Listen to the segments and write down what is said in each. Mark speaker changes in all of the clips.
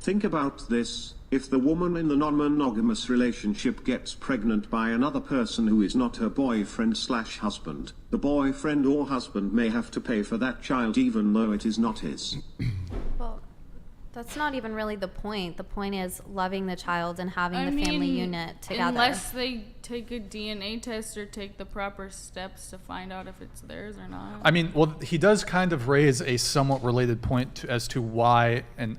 Speaker 1: Think about this. If the woman in the non-monogamous relationship gets pregnant by another person who is not her boyfriend/husband, the boyfriend or husband may have to pay for that child even though it is not his.
Speaker 2: Well, that's not even really the point. The point is loving the child and having the family unit together.
Speaker 3: Unless they take a DNA test or take the proper steps to find out if it's theirs or not.
Speaker 4: I mean, well, he does kind of raise a somewhat related point as to why, and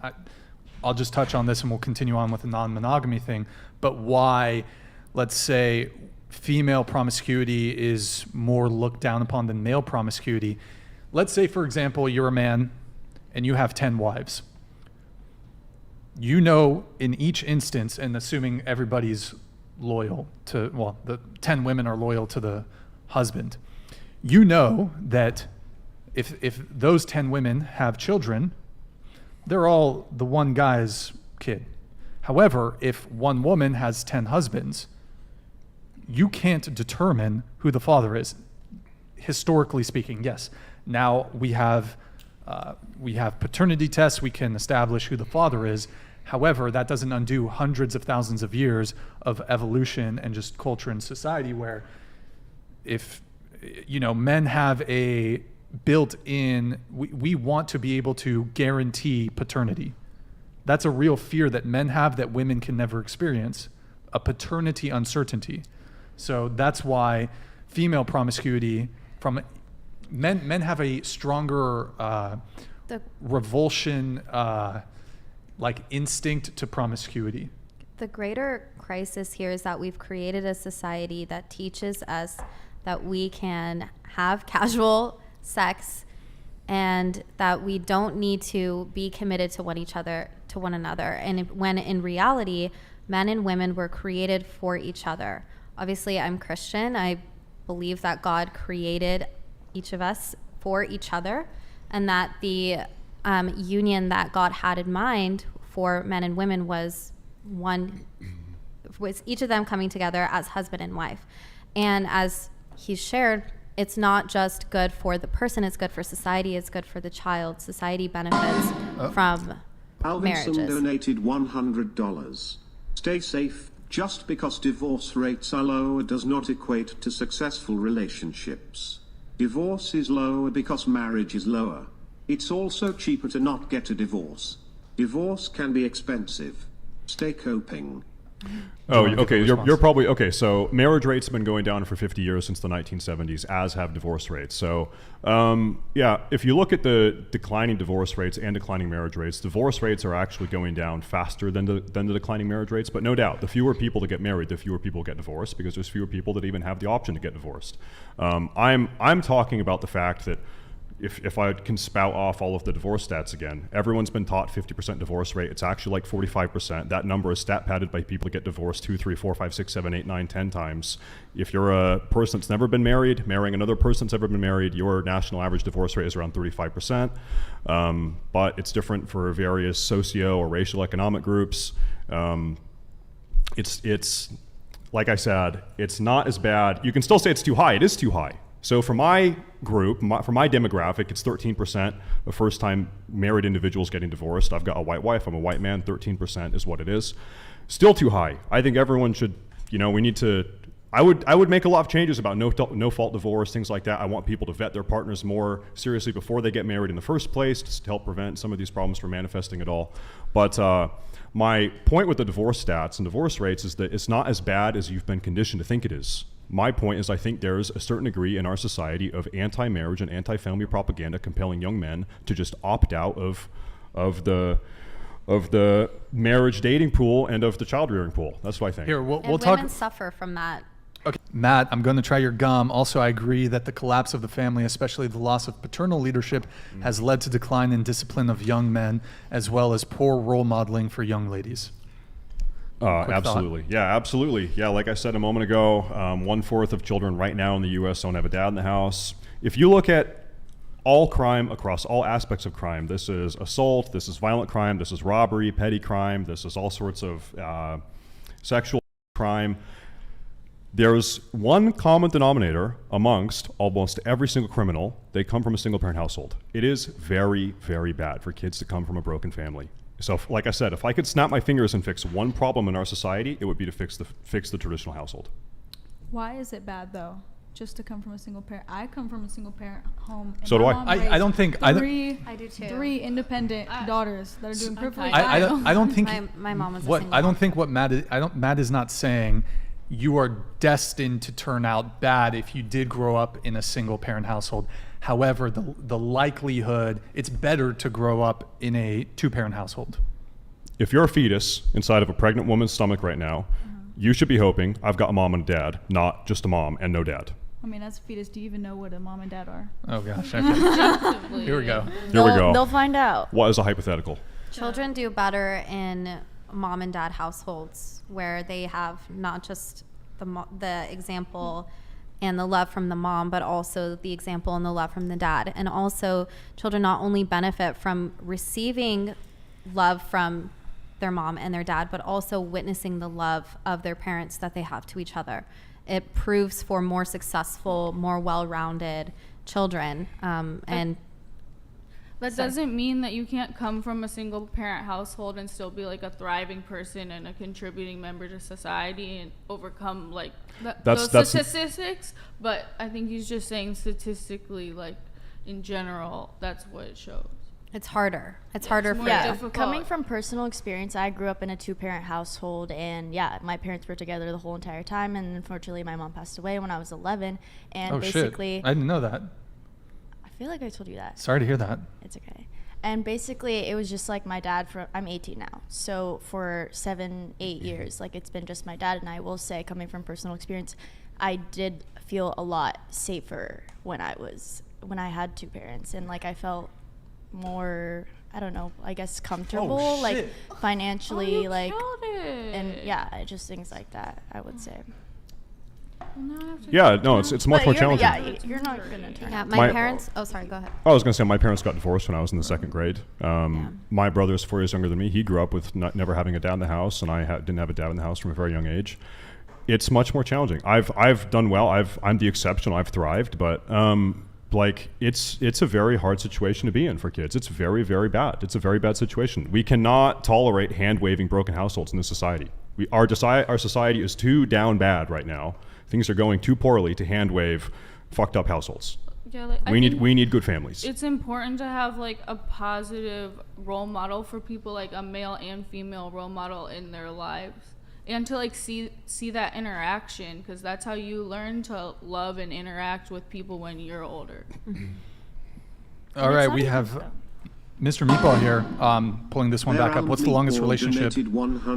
Speaker 4: I'll just touch on this and we'll continue on with the non-monogamy thing, but why, let's say, female promiscuity is more looked down upon than male promiscuity. Let's say, for example, you're a man and you have 10 wives. You know, in each instance, and assuming everybody's loyal to, well, the 10 women are loyal to the husband, you know that if those 10 women have children, they're all the one guy's kid. However, if one woman has 10 husbands, you can't determine who the father is. Historically speaking, yes. Now we have paternity tests. We can establish who the father is. However, that doesn't undo hundreds of thousands of years of evolution and just culture and society where if, men have a built-in, we want to be able to guarantee paternity. That's a real fear that men have that women can never experience, a paternity uncertainty. So that's why female promiscuity from men have a stronger revulsion, like instinct to promiscuity.
Speaker 2: The greater crisis here is that we've created a society that teaches us that we can have casual sex and that we don't need to be committed to one another. And when in reality, men and women were created for each other. Obviously, I'm Christian. I believe that God created each of us for each other, and that the union that God had in mind for men and women was each of them coming together as husband and wife. And as he's shared, it's not just good for the person, it's good for society, it's good for the child. Society benefits from marriages.
Speaker 1: Alvinson donated $100. Stay safe. Just because divorce rates are lower does not equate to successful relationships. Divorce is lower because marriage is lower. It's also cheaper to not get a divorce. Divorce can be expensive. Stay coping.
Speaker 5: Oh, okay. You're probably okay. So marriage rates have been going down for 50 years since the 1970s, as have divorce rates. So, if you look at the declining divorce rates and declining marriage rates, divorce rates are actually going down faster than the declining marriage rates. But no doubt, the fewer people that get married, the fewer people get divorced, because there's fewer people that even have the option to get divorced. I'm talking about the fact that if I can spout off all of the divorce stats again, everyone's been taught 50% divorce rate. It's actually like 45%. That number is stat padded by people that get divorced 2, 3, 4, 5, 6, 7, 8, 9, 10 times. If you're a person that's never been married, marrying another person that's ever been married, your national average divorce rate is around 35%. But it's different for various socio or racial economic groups. It's like I said, it's not as bad. You can still say it's too high. It is too high. So for my group, for my demographic, it's 13% of first-time married individuals getting divorced. I've got a white wife. I'm a white man. 13% is what it is. Still too high. I think everyone should, we need to, I would make a lot of changes about no-fault divorce, things like that. I want people to vet their partners more seriously before they get married in the first place, just to help prevent some of these problems from manifesting at all. But my point with the divorce stats and divorce rates is that it's not as bad as you've been conditioned to think it is. My point is I think there's a certain degree in our society of anti-marriage and anti-family propaganda compelling young men to just opt out of the marriage dating pool and of the child rearing pool. That's what I think.
Speaker 4: Here, we'll
Speaker 2: women
Speaker 4: talk.
Speaker 2: suffer from that.
Speaker 4: Okay, Matt, I'm going to try your gum. Also, I agree that the collapse of the family, especially the loss of paternal leadership, has led to decline in discipline of young men, as well as poor role modeling for young ladies.
Speaker 5: Absolutely.
Speaker 4: Thought.
Speaker 5: Yeah, absolutely. Yeah, like I said a moment ago, 1/4 of children right now in the U.S. don't have a dad in the house. If you look at all crime across all aspects of crime, this is assault, this is violent crime, this is robbery, petty crime, this is all sorts of sexual crime. There's one common denominator amongst almost every single criminal. They come from a single-parent household. It is very, very bad for kids to come from a broken family. So, like I said, if I could snap my fingers and fix one problem in our society, it would be to fix the traditional household.
Speaker 6: Why is it bad though? Just to come from a single parent. I come from a single parent home. And
Speaker 5: So do
Speaker 6: my
Speaker 5: I.
Speaker 6: mom
Speaker 4: I
Speaker 6: raised
Speaker 4: don't think
Speaker 2: I do too.
Speaker 6: three independent daughters that are doing perfectly
Speaker 3: I
Speaker 6: fine.
Speaker 4: I don't think
Speaker 2: My mom was a
Speaker 4: what
Speaker 2: single
Speaker 4: I don't
Speaker 2: mom.
Speaker 4: think what Matt is not saying you are destined to turn out bad if you did grow up in a single parent household. However, the likelihood it's better to grow up in a 2-parent household.
Speaker 5: If you're a fetus inside of a pregnant woman's stomach right now, you should be hoping I've got a mom and a dad, not just a mom and no dad.
Speaker 6: I mean, as a fetus, do you even know what a mom and dad are?
Speaker 4: Oh gosh. Okay. Here we go.
Speaker 5: Here we go.
Speaker 7: They'll find out.
Speaker 5: What is a hypothetical?
Speaker 2: Children do better in mom and dad households where they have not just the example and the love from the mom, but also the example and the love from the dad. And also, children not only benefit from receiving love from their mom and their dad, but also witnessing the love of their parents that they have to each other. It proves for more successful, more well-rounded children. And
Speaker 3: That doesn't mean that you can't come from a single parent household and still be like a thriving person and a contributing member to society and overcome like those statistics. But I think he's just saying statistically, like in general, that's what it shows.
Speaker 2: it's harder. It's harder for
Speaker 3: more
Speaker 2: you.
Speaker 3: difficult.
Speaker 7: Coming from personal experience, I grew up in a 2-parent household, and my parents were together the whole entire time, and unfortunately my mom passed away when I was 11, and
Speaker 4: Oh
Speaker 7: basically
Speaker 4: shit! I didn't know that.
Speaker 7: I feel like I told you that.
Speaker 4: Sorry to hear that.
Speaker 7: It's okay. And basically it was just like my dad I'm 18 now. So for 7-8 years, like it's been just my dad. And I will say, coming from personal experience, I did feel a lot safer when I had 2 parents, and like I felt more, I don't know, I guess comfortable, like
Speaker 4: shit.
Speaker 7: financially, like,
Speaker 3: Killed it.
Speaker 7: and just things like that, I would say.
Speaker 3: Well, now I have to
Speaker 5: Yeah, no, it's much more challenging.
Speaker 7: Yeah, you're not gonna turn
Speaker 2: Yeah,
Speaker 7: out.
Speaker 2: my
Speaker 5: My-
Speaker 2: parents. Oh, sorry. Go ahead.
Speaker 5: I was going to say my parents got divorced when I was in the 2nd grade. My brother's 4 years younger than me. He grew up with never having a dad in the house, and I didn't have a dad in the house from a very young age. It's much more challenging. I've done well. I'm the exception. I've thrived, but like it's a very hard situation to be in for kids. It's very, very bad. It's a very bad situation. We cannot tolerate hand waving broken households in this society. Our society is too down bad right now. Things are going too poorly to hand wave fucked up households.
Speaker 3: Yeah, like, I
Speaker 5: We
Speaker 3: think
Speaker 5: need good families.
Speaker 3: it's important to have like a positive role model for people, like a male and female role model in their lives, and to like see that interaction, because that's how you learn to love and interact with people when you're older.
Speaker 4: All right, we have Mr. Meatball here, pulling this one back up. What's the longest
Speaker 1: Meatball
Speaker 4: relationship?
Speaker 1: donated 100